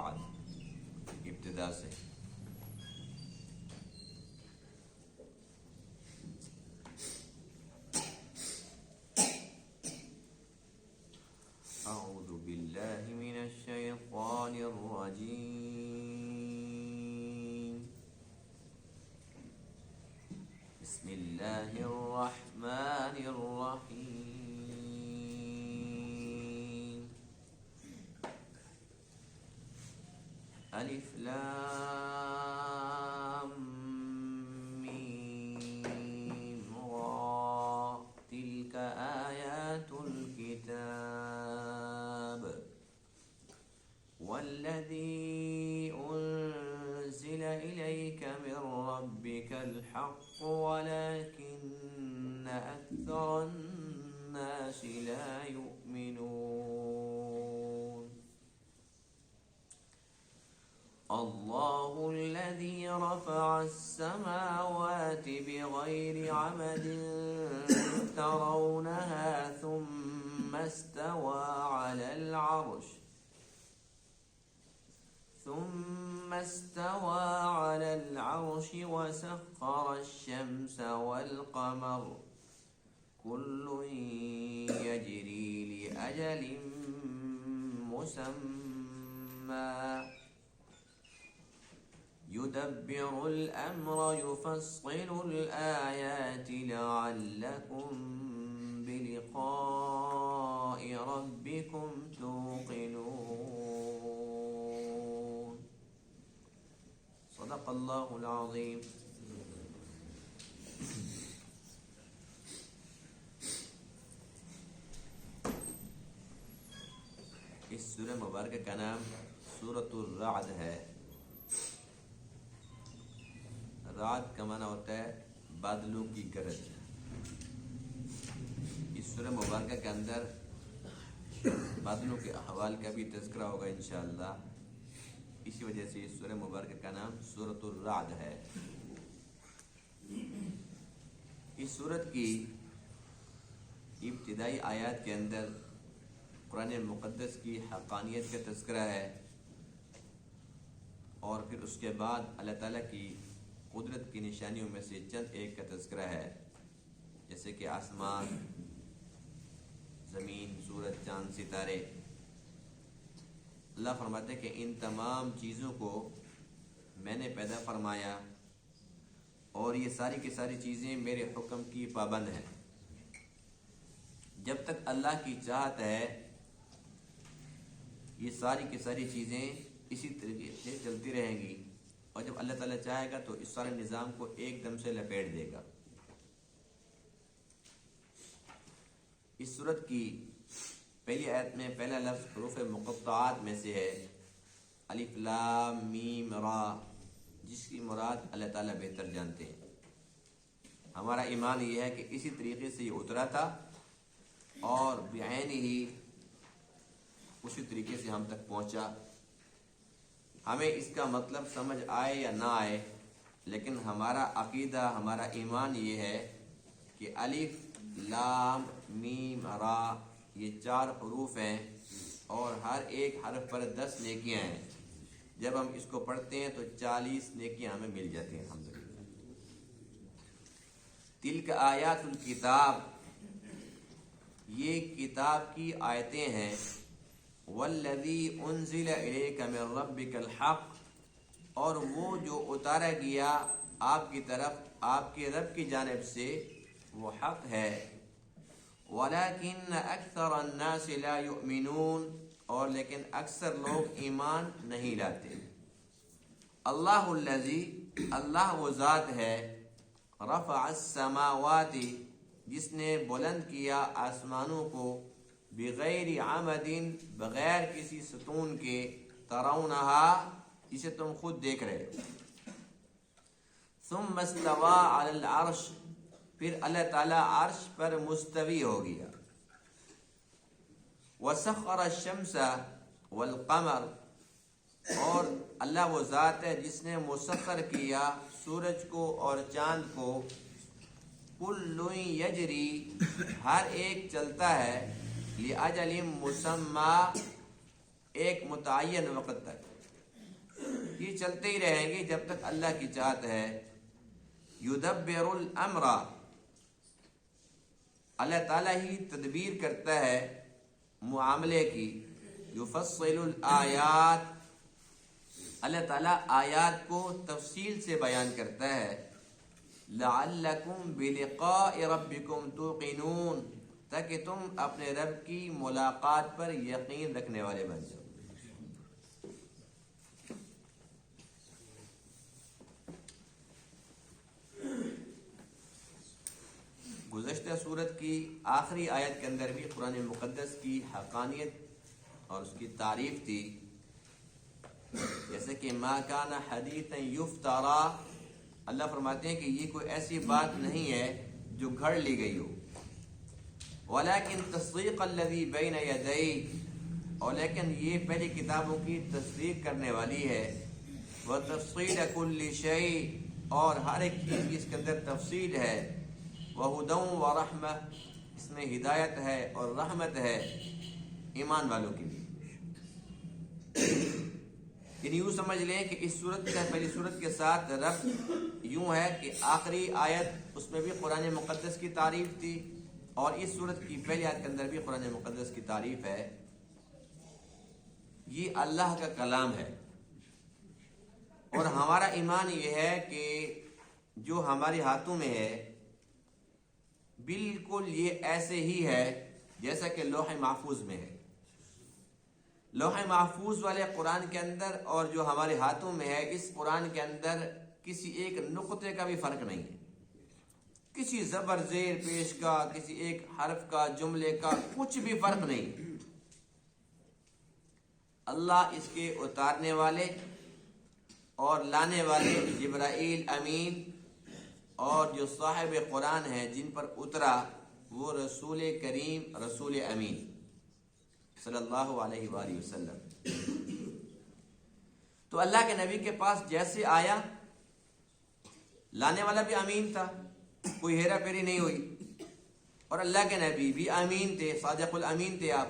الرعد ابتدا سے. اعوذ باللہ من الشیطان الرجیم. بسم اللہ الرحمن الرحیم. الف لام میم را تلک آیات الكتاب والذی أنزل إليك من ربك الحق ولكن أكثر الناس لا يؤمنون. الله الذي رفع السماوات بغير عمد ترونها ثم استوى على العرش وسخر الشمس والقمر كل يجري لأجل مسمى يدبر الأمر يفصل الآيات لعلكم بلقاء ربكم توقنون. صدق اللہ العظیم. اس سورہ مبارکہ کا نام سورۃ الرعد ہے. رعد کا معنی ہوتا ہے بادلوں کی گرج. اس سورہ مبارکہ کے اندر بادلوں کے احوال کا بھی تذکرہ ہوگا انشاءاللہ. اسی وجہ سے اس سورہ مبارکہ کا نام سورۃ الرعد ہے. اس سورت کی ابتدائی آیات کے اندر قرآن مقدس کی حقانیت کا تذکرہ ہے اور پھر اس کے بعد اللہ تعالیٰ کی قدرت کی نشانیوں میں سے چند ایک کا تذکرہ ہے، جیسے کہ آسمان، زمین، سورج، چاند، ستارے. اللہ فرماتے ہیں کہ ان تمام چیزوں کو میں نے پیدا فرمایا اور یہ ساری کی ساری چیزیں میرے حکم کی پابند ہیں. جب تک اللہ کی چاہت ہے یہ ساری کی ساری چیزیں اسی طریقے سے چلتی رہیں گی، اور جب اللہ تعالیٰ چاہے گا تو اس سارے نظام کو ایک دم سے لپیٹ دے گا. اس سورت کی پہلی آیت میں پہلا لفظ حروف مقطعات میں سے ہے، الف لام میم را، جس کی مراد اللہ تعالیٰ بہتر جانتے ہیں. ہمارا ایمان یہ ہے کہ اسی طریقے سے یہ اترا تھا اور بعین ہی اسی طریقے سے ہم تک پہنچا. ہمیں اس کا مطلب سمجھ آئے یا نہ آئے، لیکن ہمارا عقیدہ، ہمارا ایمان یہ ہے کہ الف لام میم را یہ 4 حروف ہیں اور ہر ایک حرف پر 10 نیکیاں ہیں. جب ہم اس کو پڑھتے ہیں تو 40 نیکیاں ہمیں مل جاتی ہیں الحمدللہ. تلک آیات الکتاب، یہ کتاب کی آیتیں ہیں. والذی انزل الیک من ربک الحق، اور وہ جو اتارا گیا آپ کی طرف آپ کے رب کی جانب سے وہ حق ہے. ولیکن اکثر الناس لا یؤمنون، اور لیکن اکثر لوگ ایمان نہیں لاتے. اللہ الذی، اللہ وہ ذات ہے، رفع السماوات، جس نے بلند کیا آسمانوں کو، بغیر عمد، بغیر کسی ستون کے، ترونہا، جسے تم خود دیکھ رہے ہو. ثم استوى علی العرش، پھر اللہ تعالیٰ عرش پر مستوی ہو گیا. وسخر الشمس والقمر، اور اللہ وہ ذات ہے جس نے مسخر کیا سورج کو اور چاند کو. کل یجری، ہر ایک چلتا ہے، لأجل مسمی، ایک متعین وقت تک. یہ چلتے ہی رہیں گے جب تک اللہ کی چاہت ہے. یدبر الامر، اللہ تعالیٰ ہی تدبیر کرتا ہے معاملے کی. یفصل الآیات، اللہ تعالیٰ آیات کو تفصیل سے بیان کرتا ہے. لعلکم بلقاء ربکم توقنون، تاکہ تم اپنے رب کی ملاقات پر یقین رکھنے والے بن جاؤ. گزشتہ صورت کی آخری آیت کے اندر بھی قرآن مقدس کی حقانیت اور اس کی تعریف تھی، جیسے کہ ما کان حدیثا یفترا، اللہ فرماتے ہیں کہ یہ کوئی ایسی بات نہیں ہے جو گھڑ لی گئی ہو. ولیکن تصدیق الذی بین یدیہ، اور لیکن یہ پہلی کتابوں کی تصدیق کرنے والی ہے. وتفصیل کل شیء، اور ہر ایک چیز کی اس کے اندر تفصیل ہے. وہدی ورحمہ، اس میں ہدایت ہے اور رحمت ہے ایمان والوں کے لیے. یعنی یوں سمجھ لیں کہ اس صورت کا پہلی صورت کے ساتھ ربط یوں ہے کہ آخری آیت اس میں بھی قرآن مقدس کی تعریف تھی، اور اس صورت کی پہلی آیت کے اندر بھی قرآن مقدس کی تعریف ہے. یہ اللہ کا کلام ہے، اور ہمارا ایمان یہ ہے کہ جو ہمارے ہاتھوں میں ہے بالکل یہ ایسے ہی ہے جیسا کہ لوح محفوظ میں ہے. لوح محفوظ والے قرآن کے اندر اور جو ہمارے ہاتھوں میں ہے اس قرآن کے اندر کسی ایک نقطے کا بھی فرق نہیں ہے. کسی زبر زیر پیش کا، کسی ایک حرف کا، جملے کا کچھ بھی فرق نہیں. اللہ اس کے اتارنے والے اور لانے والے جبرائیل امین اور جو صاحب قرآن ہیں جن پر اترا وہ رسول کریم رسول امین صلی اللہ علیہ وآلہ وسلم. تو اللہ کے نبی کے پاس جیسے آیا، لانے والا بھی امین تھا، کوئی ہیرا پھیری نہیں ہوئی، اور اللہ کے نبی بھی امین تھے، صادق الامین تھے. آپ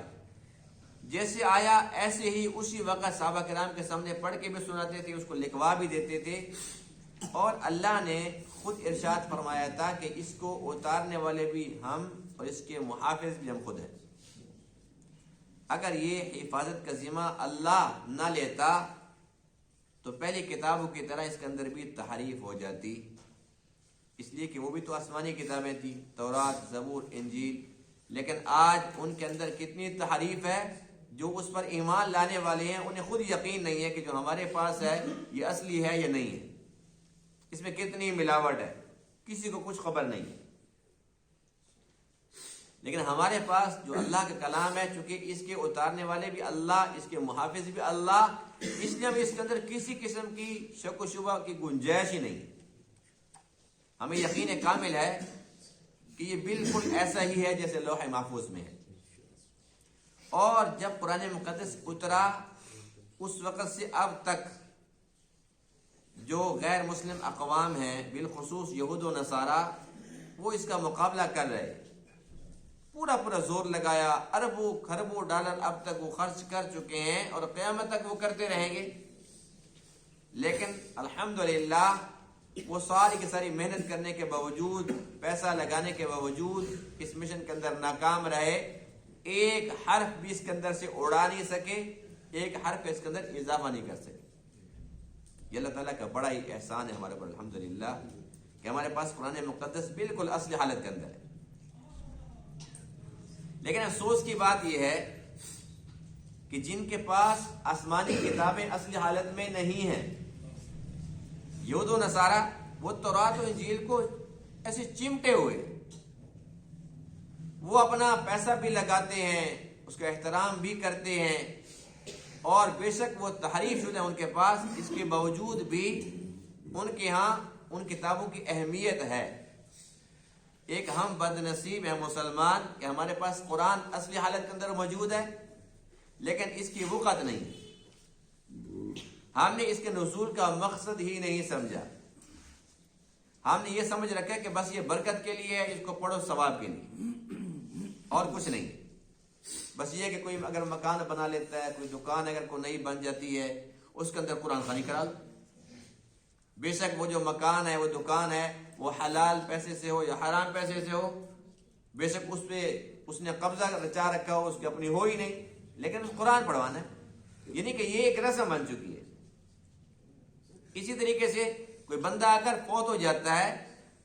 جیسے آیا ایسے ہی اسی وقت صحابہ کرام کے سامنے پڑھ کے بھی سناتے تھے، اس کو لکھوا بھی دیتے تھے. اور اللہ نے خود ارشاد فرمایا تھا کہ اس کو اتارنے والے بھی ہم اور اس کے محافظ بھی ہم خود ہیں. اگر یہ حفاظت کا ذمہ اللہ نہ لیتا تو پہلی کتابوں کی طرح اس کے اندر بھی تحریف ہو جاتی، اس لیے کہ وہ بھی تو آسمانی کتابیں تھیں، تورات، زبور، انجیل. لیکن آج ان کے اندر کتنی تحریف ہے. جو اس پر ایمان لانے والے ہیں انہیں خود یقین نہیں ہے کہ جو ہمارے پاس ہے یہ اصلی ہے یا نہیں ہے، اس میں کتنی ملاوٹ ہے، کسی کو کچھ خبر نہیں ہے. لیکن ہمارے پاس جو اللہ کا کلام ہے، چونکہ اس کے اتارنے والے بھی اللہ، اس کے محافظ بھی اللہ، اس لیے ہمیں اس کے اندر کسی قسم کی شک و شبہ کی گنجائش ہی نہیں. ہمیں یقین کامل ہے کہ یہ بالکل ایسا ہی ہے جیسے لوح محفوظ میں ہے. اور جب قرآن مقدس اترا اس وقت سے اب تک جو غیر مسلم اقوام ہیں، بالخصوص یہود و نصارہ، وہ اس کا مقابلہ کر رہے، پورا زور لگایا، اربوں خربوں ڈالر اب تک وہ خرچ کر چکے ہیں اور قیامت تک وہ کرتے رہیں گے. لیکن الحمدللہ وہ ساری کی ساری محنت کرنے کے باوجود، پیسہ لگانے کے باوجود اس مشن کے اندر ناکام رہے. ایک حرف بھی اس کے اندر سے اڑا نہیں سکے، ایک حرف اس کے اندر اضافہ نہیں کر سکے. یہ اللہ تعالیٰ کا بڑا ہی احسان ہے ہمارے پر الحمدللہ کہ ہمارے پاس قرآن مقدس بالکل اصلی حالت کے اندر ہے. لیکن افسوس کی بات یہ ہے کہ جن کے پاس آسمانی کتابیں اصلی حالت میں نہیں ہیں، یہود و نصارہ، وہ تورات و انجیل کو ایسے چمٹے ہوئے، وہ اپنا پیسہ بھی لگاتے ہیں، اس کا احترام بھی کرتے ہیں، اور بے شک وہ تحریف شدہ ان کے پاس، اس کے باوجود بھی ان کے ہاں ان کتابوں کی اہمیت ہے. ایک ہم بد نصیب ہیں مسلمان کہ ہمارے پاس قرآن اصلی حالت کے اندر موجود ہے لیکن اس کی وقت نہیں. ہم نے اس کے نزول کا مقصد ہی نہیں سمجھا. ہم نے یہ سمجھ رکھا کہ بس یہ برکت کے لیے ہے، اس کو پڑھو ثواب کے لیے، اور کچھ نہیں. بس یہ کہ کوئی اگر مکان بنا لیتا ہے، کوئی دکان اگر کوئی نئی بن جاتی ہے، اس کے اندر قرآن خوانی کرا لو. بے شک وہ جو مکان ہے، وہ دکان ہے، وہ حلال پیسے سے ہو یا حرام پیسے سے ہو، بے شک اس پہ اس نے قبضہ رچا رکھا ہو، اس کی اپنی ہو ہی نہیں، لیکن اس قرآن پڑھوانا ہے، یعنی کہ یہ ایک رسم بن چکی ہے. اسی طریقے سے کوئی بندہ اگر فوت ہو جاتا ہے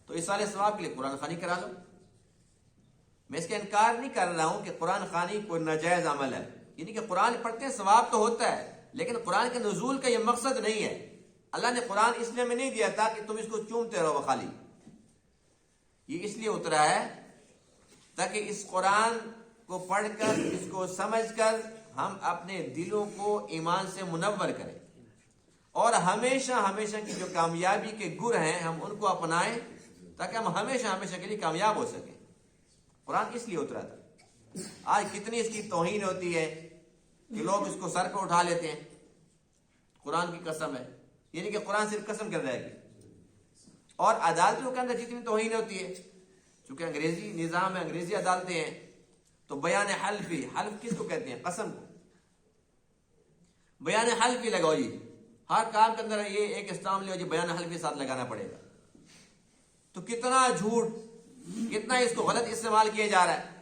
تو ایصال ثواب کے لیے قرآن خوانی کرا لو. میں اس کا انکار نہیں کر رہا ہوں کہ قرآن خوانی کوئی ناجائز عمل ہے، یعنی کہ قرآن پڑھتے ہیں ثواب تو ہوتا ہے، لیکن قرآن کے نزول کا یہ مقصد نہیں ہے. اللہ نے قرآن اس لیے میں نہیں دیا تھا کہ تم اس کو چومتے رہو خالی، یہ اس لیے اترا ہے تاکہ اس قرآن کو پڑھ کر، اس کو سمجھ کر ہم اپنے دلوں کو ایمان سے منور کریں، اور ہمیشہ ہمیشہ کی جو کامیابی کے گر ہیں ہم ان کو اپنائیں تاکہ ہم ہمیشہ ہمیشہ کے لیے کامیاب ہو سکیں. قرآن اس لیے اترا تھا. آج کتنی اس کی توہین ہوتی ہے کہ لوگ اس کو سر پہ اٹھا لیتے ہیں. قرآن کی قسم ہے، یعنی کہ قرآن صرف قسم کر رہے گی. اور عدالتوں کے اندر جتنی توہین ہوتی ہے، چونکہ انگریزی نظام ہے، انگریزی عدالتیں ہیں، تو بیان حلفی، حلف کس کو کہتے ہیں؟ قسم کو. بیان حلفی لگاؤ جی، ہر کام کے اندر یہ ایک اسلام لے جی بیان حلفی ساتھ لگانا پڑے گا. تو کتنا جھوٹ، کتنا اس کو غلط استعمال کیا جا رہا ہے.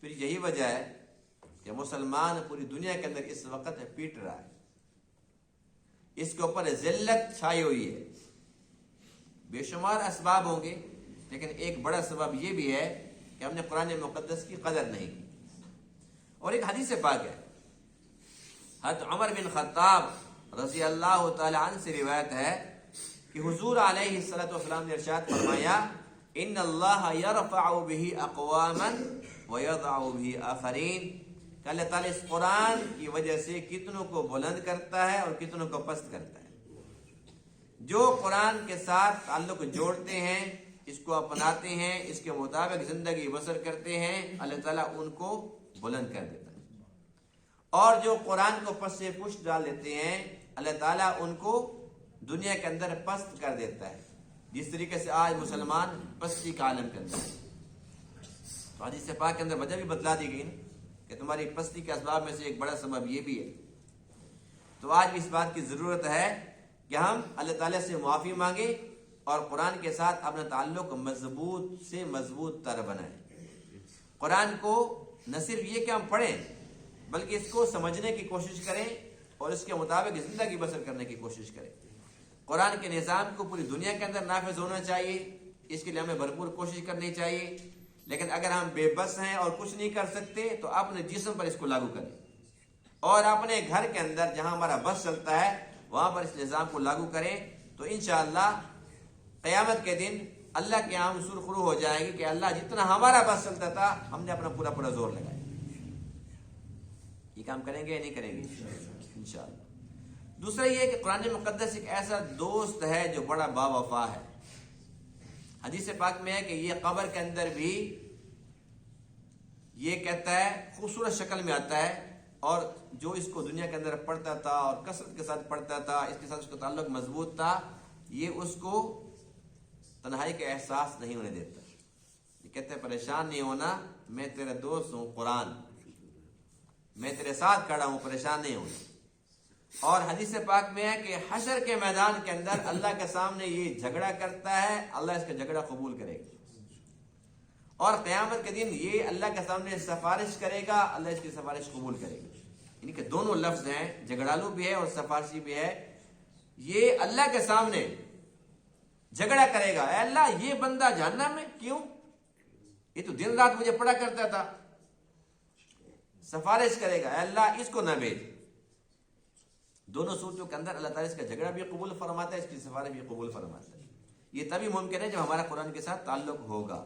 پھر یہی وجہ ہے کہ مسلمان پوری دنیا کے اندر اس وقت پیٹ رہا ہے، اس کے اوپر ذلت چھائی ہوئی ہے. بے شمار اسباب ہوں گے، لیکن ایک بڑا سبب یہ بھی ہے کہ ہم نے قرآن مقدس کی قدر نہیں کی. اور ایک حدیث پاک ہے، حضرت عمر بن خطاب رضی اللہ تعالی عنہ سے روایت ہے کہ حضور علیہ الصلوۃ والسلام نے ارشاد فرمایا، ان اللہ یرفع به اقواما ویضع به آخرین، کہ اللہ تعالیٰ اس قرآن کی وجہ سے کتنوں کو بلند کرتا ہے اور کتنوں کو پست کرتا ہے. جو قرآن کے ساتھ تعلق جوڑتے ہیں، اس کو اپناتے ہیں، اس کے مطابق زندگی بسر کرتے ہیں، اللہ تعالیٰ ان کو بلند کر دیتا ہے. اور جو قرآن کو پس سے پشت ڈال دیتے ہیں، اللہ تعالیٰ ان کو دنیا کے اندر پست کر دیتا ہے، جس طریقے سے آج مسلمان پستی کا عالم کے اندر. تو حدیث پاک کے اندر وجہ بھی بتلا دی گئی نا کہ تمہاری پستی کے اسباب میں سے ایک بڑا سبب یہ بھی ہے. تو آج بھی اس بات کی ضرورت ہے کہ ہم اللہ تعالیٰ سے معافی مانگیں اور قرآن کے ساتھ اپنا تعلق مضبوط سے مضبوط تر بنائیں. قرآن کو نہ صرف یہ کہ ہم پڑھیں، بلکہ اس کو سمجھنے کی کوشش کریں اور اس کے مطابق زندگی بسر کرنے کی کوشش کریں. قرآن کے نظام کو پوری دنیا کے اندر نافذ ہونا چاہیے، اس کے لیے ہمیں بھرپور کوشش کرنی چاہیے. لیکن اگر ہم بے بس ہیں اور کچھ نہیں کر سکتے تو اپنے جسم پر اس کو لاگو کریں، اور اپنے گھر کے اندر جہاں ہمارا بس چلتا ہے وہاں پر اس نظام کو لاگو کریں. تو انشاءاللہ قیامت کے دن اللہ کے عام سرخرو ہو جائے گی کہ اللہ جتنا ہمارا بس چلتا تھا ہم نے اپنا پورا پورا زور لگایا. یہ کام کریں گے یا نہیں کریں گے؟ انشاءاللہ. دوسرا یہ کہ قرآن مقدس ایک ایسا دوست ہے جو بڑا با وفا ہے. حدیث پاک میں ہے کہ یہ قبر کے اندر بھی یہ کہتا ہے، خوبصورت شکل میں آتا ہے، اور جو اس کو دنیا کے اندر پڑھتا تھا اور کثرت کے ساتھ پڑھتا تھا، اس کے ساتھ اس کا تعلق مضبوط تھا، یہ اس کو تنہائی کا احساس نہیں ہونے دیتا. یہ کہتے ہیں پریشان نہیں ہونا، میں تیرا دوست ہوں قرآن، میں تیرے ساتھ کھڑا ہوں، پریشان نہیں ہونا. اور حدیث پاک میں ہے کہ حشر کے میدان کے اندر اللہ کے سامنے یہ جھگڑا کرتا ہے، اللہ اس کا جھگڑا قبول کرے گا. اور قیامت کے دن یہ اللہ کے سامنے سفارش کرے گا، اللہ اس کی سفارش قبول کرے گا. یعنی کہ دونوں لفظ ہیں، جھگڑالو بھی ہے اور سفارشی بھی ہے. یہ اللہ کے سامنے جھگڑا کرے گا، اے اللہ یہ بندہ جہنم میں کیوں؟ یہ تو دن رات مجھے پڑھا کرتا تھا. سفارش کرے گا، اے اللہ اس کو نہ بھیج. دونوں صورتوں کے اندر اللہ تعالیٰ اس کا جھگڑا بھی قبول فرماتا ہے، اس کی سفارش بھی قبول فرماتا ہے. یہ تبھی ممکن ہے جب ہمارا قرآن کے ساتھ تعلق ہوگا.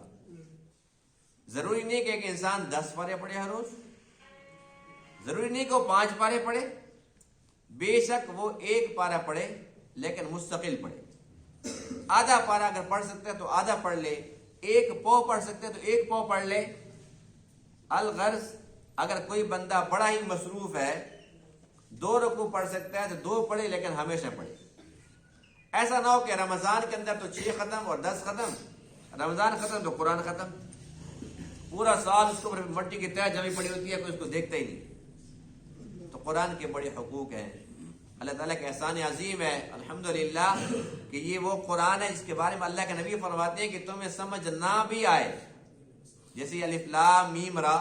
ضروری نہیں کہ ایک انسان 10 پارے پڑھے ہر روز، ضروری نہیں کہ وہ 5 پارے پڑھے. بے شک وہ 1 پارا پڑھے لیکن مستقل پڑھے. آدھا پارا اگر پڑھ سکتا ہے تو آدھا پڑھ لے، 1 پاؤ پڑھ سکتا ہے تو 1 پاؤ پڑھ لے. الغرض اگر کوئی بندہ بڑا ہی مصروف ہے، 2 رکوع پڑھ سکتا ہے تو 2 پڑھے، لیکن ہمیشہ پڑھے. ایسا نہ ہو کہ رمضان کے اندر تو 6 ختم اور 10 ختم، رمضان ختم تو قرآن ختم. پورا سال اس کو مٹی کی تہ جمی پڑی ہوتی ہے، کوئی اس کو دیکھتا ہی نہیں. تو قرآن کے بڑے حقوق ہیں. اللہ تعالیٰ کا احسان عظیم ہے الحمدللہ کہ یہ وہ قرآن ہے جس کے بارے میں اللہ کے نبی فرماتے ہیں کہ تمہیں سمجھ نہ بھی آئے. جیسے الف لام میم را،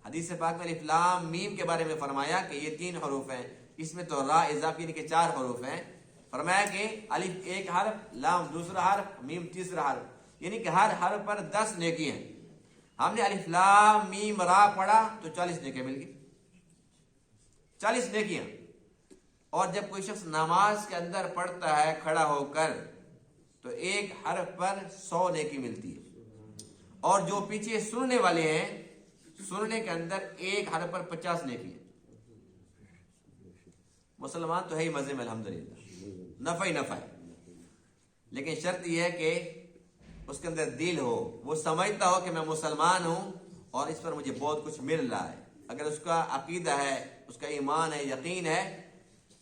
حدیث پاک میں الف لام میم کے بارے میں فرمایا کہ یہ 3 حروف ہیں، اس میں تو را اضافی یعنی کہ 4 حروف ہیں. فرمایا کہ الف ایک حرف، لام دوسرا حرف، میم تیسرا حرف، یعنی کہ ہر حرف پر 10 نیکی ہیں. ہم نے الف لام میم را پڑھا تو 40 نیکیاں مل گئی، 40 نیکیاں. اور جب کوئی شخص نماز کے اندر پڑھتا ہے کھڑا ہو کر تو ایک حرف پر 100 نیکی ملتی ہے. اور جو پیچھے سننے والے ہیں سننے کے اندر ایک حرف پر 50 نیکی ہے. مسلمان تو ہے ہی مزے میں الحمدللہ، نفع ہی نفع ہے. لیکن شرط یہ ہے کہ اس کے اندر دل ہو، وہ سمجھتا ہو کہ میں مسلمان ہوں اور اس پر مجھے بہت کچھ مل رہا ہے. اگر اس کا عقیدہ ہے، اس کا ایمان ہے، یقین ہے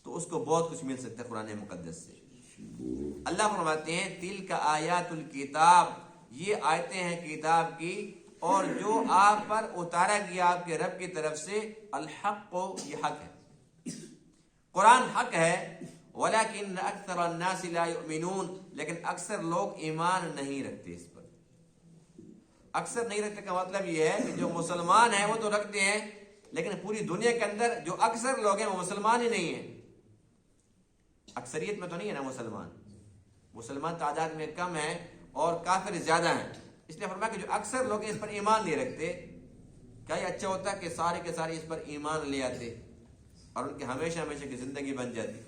تو اس کو بہت کچھ مل سکتا ہے قرآن مقدس سے. اللہ فرماتے ہیں تلک آیات الکتاب، یہ آیتیں ہیں کتاب کی اور جو آپ پر اتارا گیا آپ کے رب کی طرف سے. الحق، یہ حق ہے، قرآن حق ہے. ولیکن اکثر الناس لا یؤمنون، لیکن اکثر لوگ ایمان نہیں رکھتے اس پر. اکثر نہیں رکھتے کا مطلب یہ ہے کہ جو مسلمان ہیں وہ تو رکھتے ہیں، لیکن پوری دنیا کے اندر جو اکثر لوگ ہیں وہ مسلمان ہی نہیں ہیں. اکثریت میں تو نہیں ہے نا مسلمان، مسلمان تعداد میں کم ہیں اور کافر زیادہ ہیں. اس لیے فرمایا کہ جو اکثر لوگ اس پر ایمان نہیں رکھتے. کیا یہ اچھا ہوتا کہ سارے کے سارے اس پر ایمان لے آتے اور ان کی ہمیشہ ہمیشہ کی زندگی بن جاتی.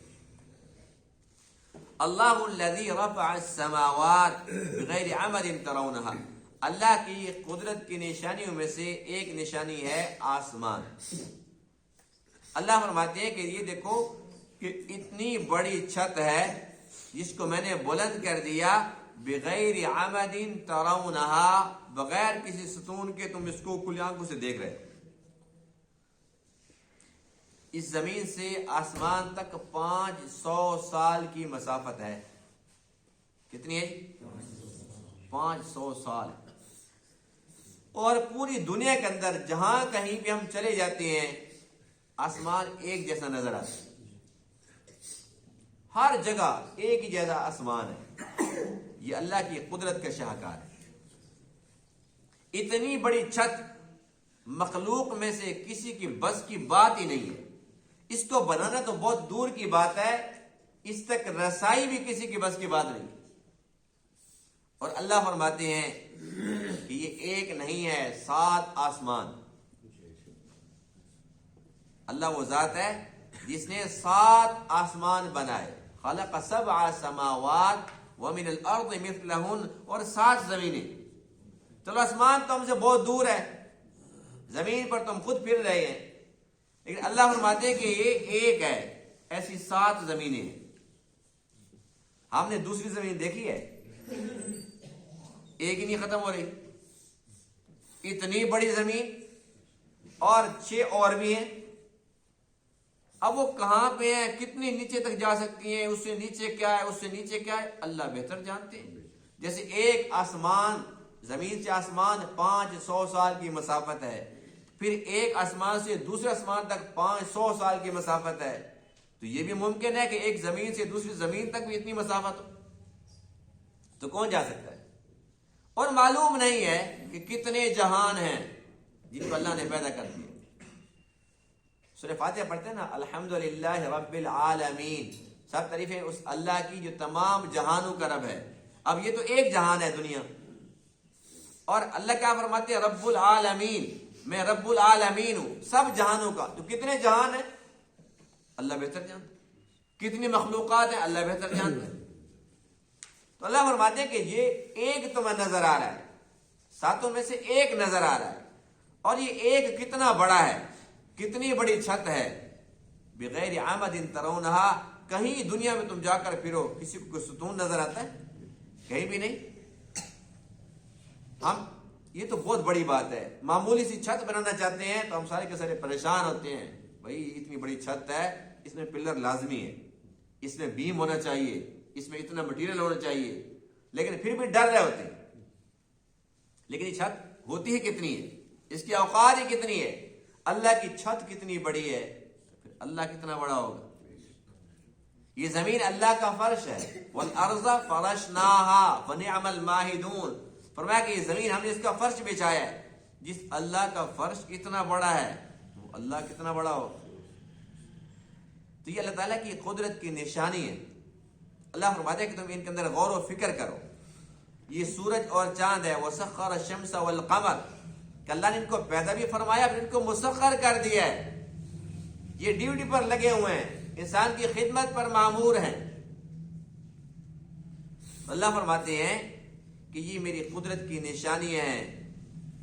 اللہ الذی رفع السماوات بغیر عمد ترونها، اللہ کی قدرت کی نشانیوں میں سے ایک نشانی ہے آسمان. اللہ فرماتے ہیں کہ یہ دیکھو کہ اتنی بڑی چھت ہے جس کو میں نے بلند کر دیا، بغیر عمد ترونها، بغیر کسی ستون کے تم اس کو کھلی آنکھوں سے دیکھ رہے. اس زمین سے آسمان تک 500 سال کی مسافت ہے. کتنی ہے؟ 500 سال. اور پوری دنیا کے اندر جہاں کہیں بھی ہم چلے جاتے ہیں آسمان ایک جیسا نظر آتا ہے. ہر جگہ ایک ہی جیسا آسمان ہے. یہ اللہ کی قدرت کا شاہکار ہے. اتنی بڑی چھت مخلوق میں سے کسی کی بس کی بات ہی نہیں ہے. اس کو بنانا تو بہت دور کی بات ہے، اس تک رسائی بھی کسی کی بس کی بات نہیں. اور اللہ فرماتے ہیں کہ یہ ایک نہیں ہے، 7 آسمان. اللہ وہ ذات ہے جس نے 7 آسمان بنائے. خلق 7 سماوات ومن الارض مثلہن، اور 7 زمینیں. چلو آسمان تو ہم سے بہت دور ہے، زمین پر تم خود پھر رہے ہیں، لیکن اللہ فرماتے ہیں کہ یہ ایک ہے. ایسی 7 زمینیں ہیں. ہم نے دوسری زمین دیکھی ہے، ایک ہی نہیں ختم ہو رہی. اتنی بڑی زمین اور 6 اور بھی ہیں. اب وہ کہاں پہ ہیں، کتنی نیچے تک جا سکتی ہیں، اس سے نیچے کیا ہے، اس سے نیچے کیا ہے، اللہ بہتر جانتے ہیں. جیسے ایک آسمان، زمین سے آسمان 500 سال کی مسافت ہے، پھر ایک آسمان سے دوسرے آسمان تک 500 سال کی مسافت ہے. تو یہ بھی ممکن ہے کہ ایک زمین سے دوسری زمین تک بھی اتنی مسافت ہو، تو کون جا سکتا ہے؟ اور معلوم نہیں ہے کہ کتنے جہان ہیں جن کو اللہ نے پیدا کر دیا. سورہ فاتحہ پڑھتے ہیں نا، الحمدللہ رب العالمین، سب تعریفیں اس اللہ کی جو تمام جہانوں کا رب ہے. اب یہ تو ایک جہان ہے دنیا، اور اللہ کیا فرماتے ہیں؟ رب العالمین، میں رب العالمین ہوں، سب جہانوں کا. تو کتنے جہان ہیں اللہ بہتر جانتا. کتنی مخلوقات ہیں اللہ بہتر جانتا ہے. تو اللہ فرماتے ہیں کہ یہ ایک تمہیں نظر آ رہا ہے، 7 میں سے ایک نظر آ رہا ہے. اور یہ ایک کتنا بڑا ہے، کتنی بڑی چھت ہے. بغیر عمد ترونہا، کہیں دنیا میں تم جا کر پھرو کسی کو کوئی ستون نظر آتا ہے؟ کہیں بھی نہیں. ہم یہ تو بہت بڑی بات ہے. معمولی سی چھت بنانا چاہتے ہیں تو ہم سارے کے سارے پریشان ہوتے ہیں. بھائی اتنی بڑی چھت ہے، اس میں پلر لازمی ہے، اس میں بیم ہونا چاہیے، اس میں اتنا مٹیریل ہونا چاہیے، لیکن پھر بھی ڈر رہے ہوتے ہیں. لیکن یہ چھت ہوتی ہی کتنی ہے، اس کی اوقات ہی کتنی ہے. اللہ کی چھت کتنی بڑی ہے، پھر اللہ کتنا بڑا ہوگا. یہ زمین اللہ کا فرش ہے. والارض فرشناها فنعم الماہدون. فرمایا کہ یہ زمین ہم نے اس کا فرش بچھایا ہے. جس اللہ کا فرش اتنا بڑا ہے وہ اللہ کتنا بڑا ہو. تو یہ اللہ تعالیٰ کی قدرت کی نشانی ہے. اللہ فرماتے ہیں کہ تم ان کے اندر غور و فکر کرو. یہ سورج اور چاند ہے. وسخر الشمس والقمر, کہ اللہ نے ان کو پیدا بھی فرمایا پھر ان کو مسخر کر دیا ہے. یہ ڈیوٹی پر لگے ہوئے ہیں, انسان کی خدمت پر مامور ہیں. اللہ فرماتے ہیں کہ یہ میری قدرت کی نشانی ہے.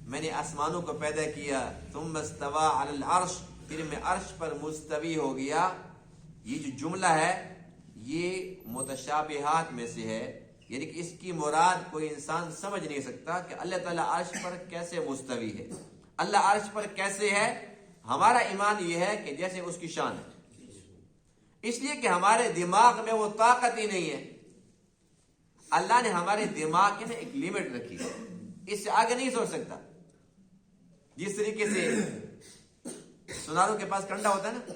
میں نے آسمانوں کو پیدا کیا. ثم استوى علی العرش, پھر میں عرش پر مستوی ہو گیا. یہ جو جملہ ہے یہ متشابہات میں سے ہے, یعنی کہ اس کی مراد کوئی انسان سمجھ نہیں سکتا کہ اللہ تعالیٰ عرش پر کیسے مستوی ہے, اللہ عرش پر کیسے ہے. ہمارا ایمان یہ ہے کہ جیسے اس کی شان ہے, اس لیے کہ ہمارے دماغ میں وہ طاقت ہی نہیں ہے. اللہ نے ہمارے دماغ کے ایک لمٹ رکھی ہے, اس سے آگے نہیں سوچ سکتا. جس طریقے سے سناروں کے پاس کنڈا ہوتا ہے نا,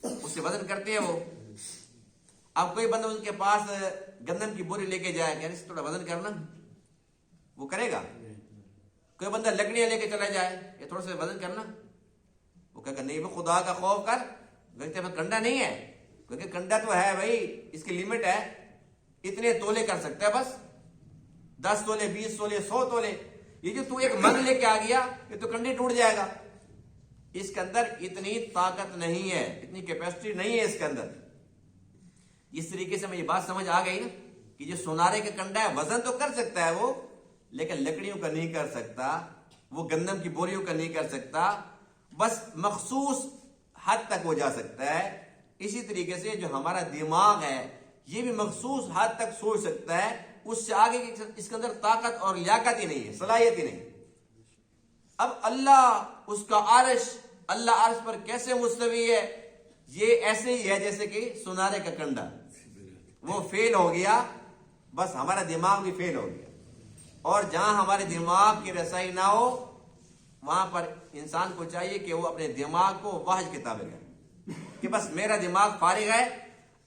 اس سے وزن کرتے ہیں وہ. اب کوئی بندہ ان کے پاس گندم کی بوری لے کے جائے کہ تھوڑا وزن کرنا, وہ کرے گا. کوئی بندہ لکڑیاں لے کے چلا جائے کہ تھوڑا سا وزن کرنا, وہ کہے گا نہیں وہ خدا کا خوف کر, کنڈا نہیں ہے. کیونکہ کنڈا تو ہے بھائی, اس کی لمٹ ہے, اتنے تولے کر سکتا ہے بس, 10 تولے 20 تولے 100 تولے. یہ جو تو ایک من لے کے آ گیا یہ تو کنڈی ٹوٹ جائے گا. اس کے اندر اتنی طاقت نہیں ہے, اتنی کیپیسٹی نہیں ہے اس کے اندر. اس طریقے سے میں یہ بات سمجھ آ گئی نا کہ جو سونارے کا کنڈا ہے وزن تو کر سکتا ہے وہ, لیکن لکڑیوں کا نہیں کر سکتا, وہ گندم کی بوریوں کا نہیں کر سکتا, بس مخصوص حد تک وہ جا سکتا ہے. اسی طریقے سے جو ہمارا دماغ ہے یہ بھی مخصوص حد تک سوچ سکتا ہے, اس سے آگے اس کے اندر طاقت اور لیاقت ہی نہیں ہے, صلاحیت ہی نہیں. اب اللہ اس کا عرش, اللہ عرش پر کیسے مستوی ہے, یہ ایسے ہی ہے جیسے کہ سونارے کا کنڈا. وہ فیل ہو گیا, بس ہمارا دماغ بھی فیل ہو گیا. اور جہاں ہمارے دماغ کی رسائی نہ ہو وہاں پر انسان کو چاہیے کہ وہ اپنے دماغ کو وحی کے تابع کرے, کہ بس میرا دماغ فارغ ہے,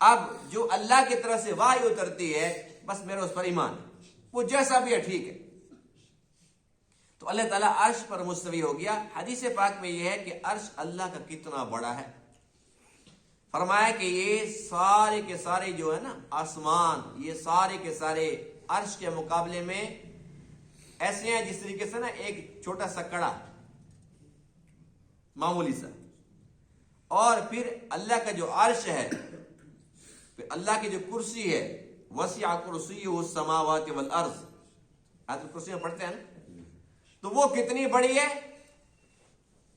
اب جو اللہ کی طرف سے وحی اترتی ہے بس میرا اس پر ایمان ہے, وہ جیسا بھی ہے ٹھیک ہے. تو اللہ تعالیٰ عرش پر مستوی ہو گیا. حدیث پاک میں یہ ہے کہ عرش اللہ کا کتنا بڑا ہے. فرمایا کہ یہ سارے کے سارے جو ہے نا آسمان, یہ سارے کے سارے عرش کے مقابلے میں ایسے ہیں جس طریقے سے نا ایک چھوٹا سا کڑا, معمولی سا. اور پھر اللہ کا جو عرش ہے, پھر اللہ کی جو کرسی ہے, وسع کرسیہ السماوات والارض, آیت الکرسی میں پڑھتے ہیں نا, تو وہ کتنی بڑی ہے.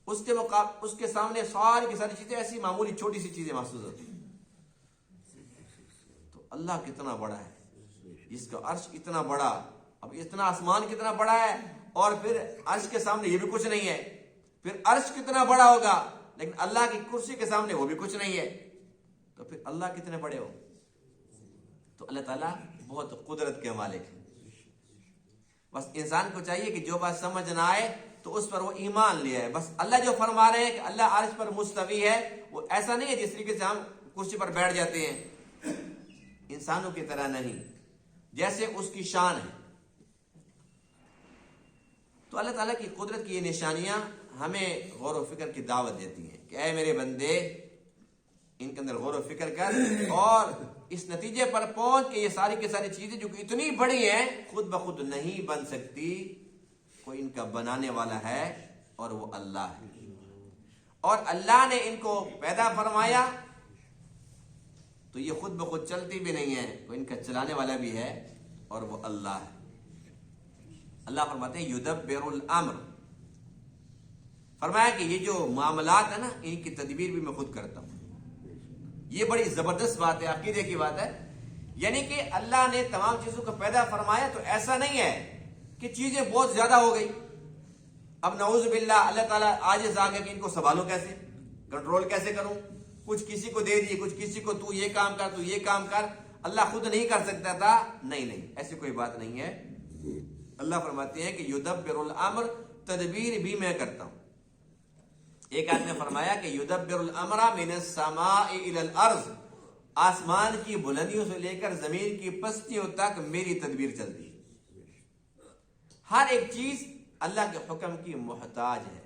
اس کے سامنے ساری کی ساری چیزیں ایسی معمولی چھوٹی سی چیزیں محسوس ہوتی ہیں. تو اللہ کتنا بڑا ہے, جس کا عرش اتنا بڑا. اب اتنا آسمان کتنا بڑا ہے, اور پھر عرش کے سامنے یہ بھی کچھ نہیں ہے. پھر عرش کتنا بڑا ہوگا, لیکن اللہ کی کرسی کے سامنے وہ بھی کچھ نہیں ہے. تو پھر اللہ کتنے بڑے ہو. تو اللہ تعالیٰ بہت قدرت کے مالک ہے. بس انسان کو چاہیے کہ جو بات سمجھ نہ آئے تو اس پر وہ ایمان لیا ہے. بس اللہ جو فرما رہے ہیں کہ اللہ عرش پر مستوی ہے, وہ ایسا نہیں ہے جس طریقے سے ہم کرسی پر بیٹھ جاتے ہیں, انسانوں کی طرح نہیں, جیسے اس کی شان ہے. تو اللہ تعالیٰ کی قدرت کی یہ نشانیاں ہمیں غور و فکر کی دعوت دیتی ہیں کہ اے میرے بندے, ان کے اندر غور و فکر کر, اور اس نتیجے پر پہنچ کہ یہ ساری کی ساری چیزیں جو کہ اتنی بڑی ہیں خود بخود نہیں بن سکتی, کوئی ان کا بنانے والا ہے اور وہ اللہ ہے. اور اللہ نے ان کو پیدا فرمایا تو یہ خود بخود چلتی بھی نہیں ہے, کوئی ان کا چلانے والا بھی ہے اور وہ اللہ ہے. اللہ فرماتے ہیں یدبر الامر, فرمایا کہ یہ جو معاملات ہیں نا ان کی تدبیر بھی میں خود کرتا ہوں. یہ بڑی زبردست بات ہے, عقیدے کی بات ہے. یعنی کہ اللہ نے تمام چیزوں کو پیدا فرمایا تو ایسا نہیں ہے کہ چیزیں بہت زیادہ ہو گئی, اب نعوذ باللہ اللہ تعالیٰ عاجز آ گیا کہ ان کو سنبھالوں کیسے, کنٹرول کیسے کروں, کچھ کسی کو دے دیے, کچھ کسی کو تو یہ کام کر, تو یہ کام کر. اللہ خود نہیں کر سکتا تھا؟ نہیں, ایسی کوئی بات نہیں ہے. اللہ فرماتے ہیں کہ یدبر الامر, تدبیر بھی میں کرتا ہوں. ایک آدمی نے فرمایا کہ یدبر الامر من السماء الى الارض، آسمان کی بلندیوں سے لے کر زمین کی پستیوں تک میری تدبیر چلتی ہے۔ ہر ایک چیز اللہ کے حکم کی محتاج ہے،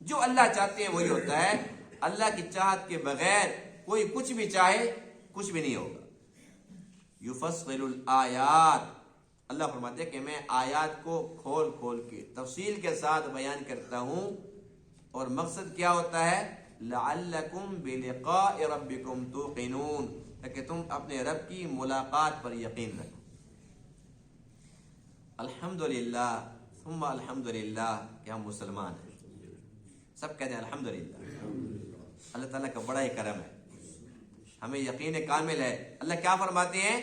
جو اللہ چاہتے ہیں وہی ہوتا ہے، اللہ کی چاہت کے بغیر کوئی کچھ بھی چاہے کچھ بھی نہیں ہوگا۔ یفصل الآیات، اللہ فرماتے ہیں کہ میں آیات کو کھول کھول کے تفصیل کے ساتھ بیان کرتا ہوں، اور مقصد کیا ہوتا ہے؟ لعلکم بلقاء ربکم توقنون، تاکہ تم اپنے رب کی ملاقات پر یقین رکھو۔ الحمدللہ ثم الحمدللہ کہ ہم مسلمان ہیں، سب کہتے ہیں الحمدللہ۔ اللہ تعالیٰ کا بڑا ہی کرم ہے، ہمیں یقین کامل ہے۔ اللہ کیا فرماتے ہیں؟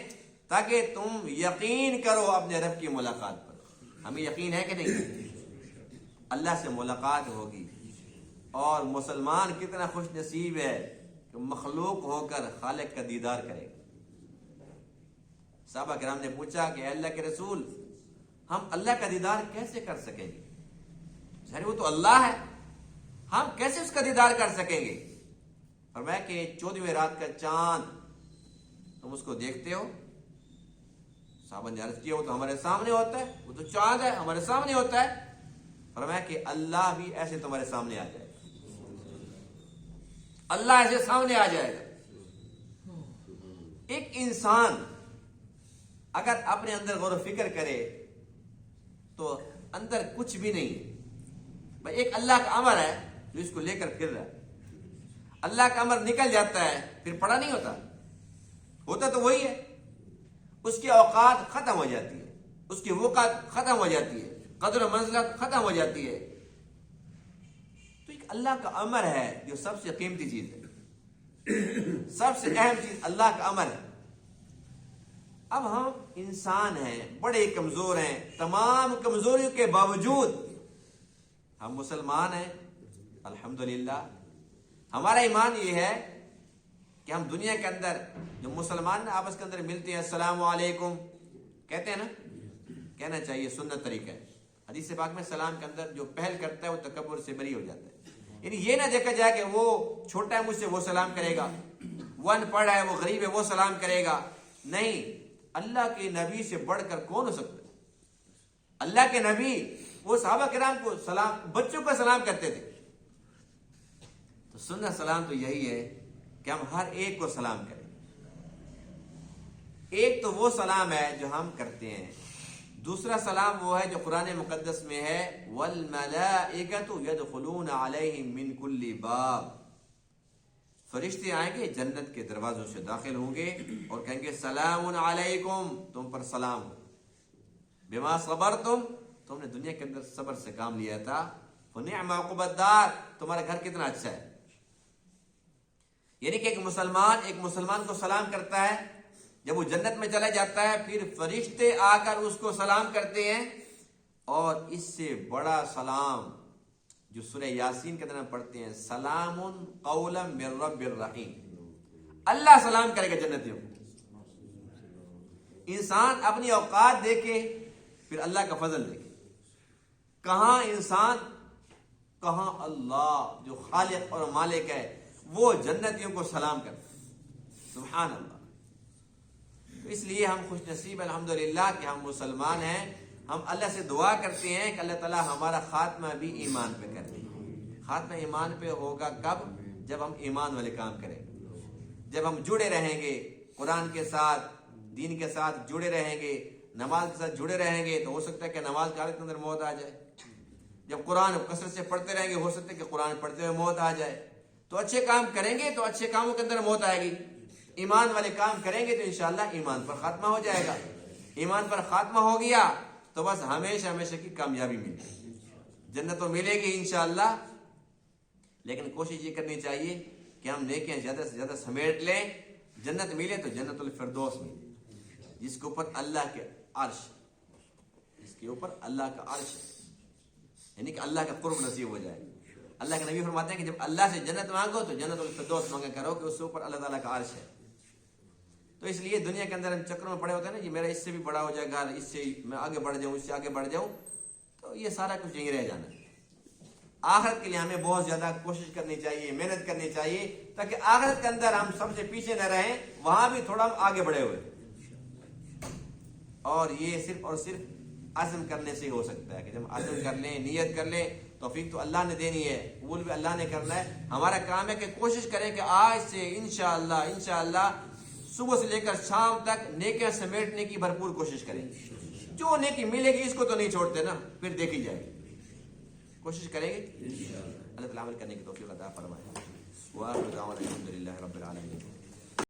تاکہ تم یقین کرو اپنے رب کی ملاقات پر۔ ہمیں یقین ہے کہ نہیں؟ اللہ سے ملاقات ہوگی، اور مسلمان کتنا خوش نصیب ہے کہ مخلوق ہو کر خالق کا دیدار کرے گا۔ صحابہ کرام نے پوچھا کہ اے اللہ کے رسول، ہم اللہ کا دیدار کیسے کر سکیں گے؟ ظاہر وہ تو اللہ ہے، ہم کیسے اس کا دیدار کر سکیں گے؟ فرمایا کہ 14ویں رات کا چاند تم اس کو دیکھتے ہو؟ صحابہ نے عرض کیا وہ تو ہمارے سامنے ہوتا ہے، وہ تو چاند ہے ہمارے سامنے ہوتا ہے۔ فرمایا کہ اللہ بھی ایسے تمہارے سامنے آ جائے گا، اللہ ایسے سامنے آ جائے گا۔ ایک انسان اگر اپنے اندر غور و فکر کرے تو اندر کچھ بھی نہیں ہے، بھائی ایک اللہ کا امر ہے جو اس کو لے کر پھر رہا ہے۔ اللہ کا امر نکل جاتا ہے پھر پڑا نہیں ہوتا، ہوتا تو وہی ہے، اس کی اوقات ختم ہو جاتی ہے، اس کی وقت ختم ہو جاتی ہے، قدر و منزلت ختم ہو جاتی ہے۔ تو ایک اللہ کا امر ہے جو سب سے قیمتی چیز ہے، سب سے اہم چیز اللہ کا امر ہے۔ اب ہم انسان ہیں، بڑے کمزور ہیں، تمام کمزوریوں کے باوجود ہم مسلمان ہیں، الحمدللہ۔ ہمارا ایمان یہ ہے کہ ہم دنیا کے اندر جو مسلمان آپس کے اندر ملتے ہیں السلام علیکم کہتے ہیں نا، کہنا چاہیے، سنت طریقہ ہے۔ حدیث پاک میں سلام کے اندر جو پہل کرتا ہے وہ تکبر سے بری ہو جاتا ہے، یعنی یہ نہ دیکھا جائے کہ وہ چھوٹا ہے مجھ سے وہ سلام کرے گا، وہ ان پڑھ ہے وہ غریب ہے وہ سلام کرے گا، نہیں، اللہ کے نبی سے بڑھ کر کون ہو سکتا ہے؟ اللہ کے نبی وہ صحابہ کرام کو سلام، بچوں کو سلام کرتے تھے۔ تو سنت سلام تو یہی ہے کہ ہم ہر ایک کو سلام کریں۔ ایک تو وہ سلام ہے جو ہم کرتے ہیں، دوسرا سلام وہ ہے جو قرآن مقدس میں ہے وَالْمَلَائِكَةُ يَدْخُلُونَ عَلَيْهِمْ مِنْ كُلِّ بَابٍ، فرشتے آئیں گے جنت کے دروازوں سے داخل ہوں گے اور کہیں گے سلام علیکم، تم پر سلام ہو، بما صبرتم، تم نے دنیا کے اندر صبر سے کام لیا تھا، فنعم عقبی الدار، تمہارا گھر کتنا اچھا ہے۔ یعنی کہ ایک مسلمان کو سلام کرتا ہے، جب وہ جنت میں چلا جاتا ہے پھر فرشتے آ کر اس کو سلام کرتے ہیں، اور اس سے بڑا سلام جو سورہ یاسین کے اندر ہم پڑھتے ہیں، سلام قولا من رب الرحیم، اللہ سلام کرے گا جنتیوں کو۔ انسان اپنی اوقات دیکھے پھر اللہ کا فضل دیکھے، کہاں انسان کہاں اللہ جو خالق اور مالک ہے وہ جنتیوں کو سلام کرتا ہے، سبحان اللہ۔ تو اس لیے ہم خوش نصیب الحمدللہ کہ ہم مسلمان ہیں۔ ہم اللہ سے دعا کرتے ہیں کہ اللہ تعالی ہمارا خاتمہ بھی ایمان پہ کر دے۔ خاتمہ ایمان پہ ہوگا کب؟ جب ہم ایمان والے کام کریں گے، جب ہم جڑے رہیں گے قرآن کے ساتھ، دین کے ساتھ جڑے رہیں گے، نماز کے ساتھ جڑے رہیں گے، تو ہو سکتا ہے کہ نماز کے حالت کے اندر موت آ جائے۔ جب قرآن کثرت سے پڑھتے رہیں گے ہو سکتا ہے کہ قرآن پڑھتے ہوئے موت آ جائے۔ تو اچھے کام کریں گے تو اچھے کاموں کے اندر موت آئے گی، ایمان والے کام کریں گے تو انشاءاللہ ایمان پر خاتمہ ہو جائے گا۔ ایمان پر خاتمہ ہو گیا تو بس ہمیشہ ہمیشہ کی کامیابی ملے گی، جنت تو ملے گی انشاءاللہ۔ لیکن کوشش یہ کرنی چاہیے کہ ہم نیکیاں زیادہ سے زیادہ سمیٹ لیں، جنت ملے تو جنت الفردوس ملے، جس کے اوپر اللہ کے عرش، جس کے اوپر اللہ کا عرش، یعنی کہ اللہ کا قرب نصیب ہو جائے۔ اللہ کے نبی فرماتے ہیں کہ جب اللہ سے جنت مانگو تو جنت الفردوس مانگا کرو کہ اس کے اوپر اللہ تعالیٰ کا عرش ہے۔ تو اس لیے دنیا کے اندر ہم چکروں میں پڑے ہوتے ہیں نا، یہ میرا اس سے بھی بڑا ہو جائے گا، اس سے میں آگے بڑھ جاؤں، اس سے آگے بڑھ جاؤں، تو یہ سارا کچھ یہیں رہ جانا ہے۔ آخرت کے لیے ہمیں بہت زیادہ کوشش کرنی چاہیے، محنت کرنی چاہیے، تاکہ آخرت کے اندر ہم سب سے پیچھے نہ رہیں، وہاں بھی تھوڑا ہم آگے بڑھے ہوئے. اور یہ صرف اور صرف عزم کرنے سے ہی ہو سکتا ہے کہ جب عزم کر لیں، نیت کر لیں، توفیق تو اللہ نے دینی ہے، قبول بھی اللہ نے کرنا ہے. ہمارا کام ہے کہ کوشش کریں کہ آج سے انشاءاللہ صبح سے لے کر شام تک نیکیاں سمیٹنے کی بھرپور کوشش کریں. جو نیکی ملے گی اس کو تو نہیں چھوڑتے نا، پھر دیکھی جائے گی. کوشش کریں گے اللہ تعالیٰ عمل کرنے کی توفیق عطا فرمائے. وآخر دعوانا الحمدللہ رب العالمین.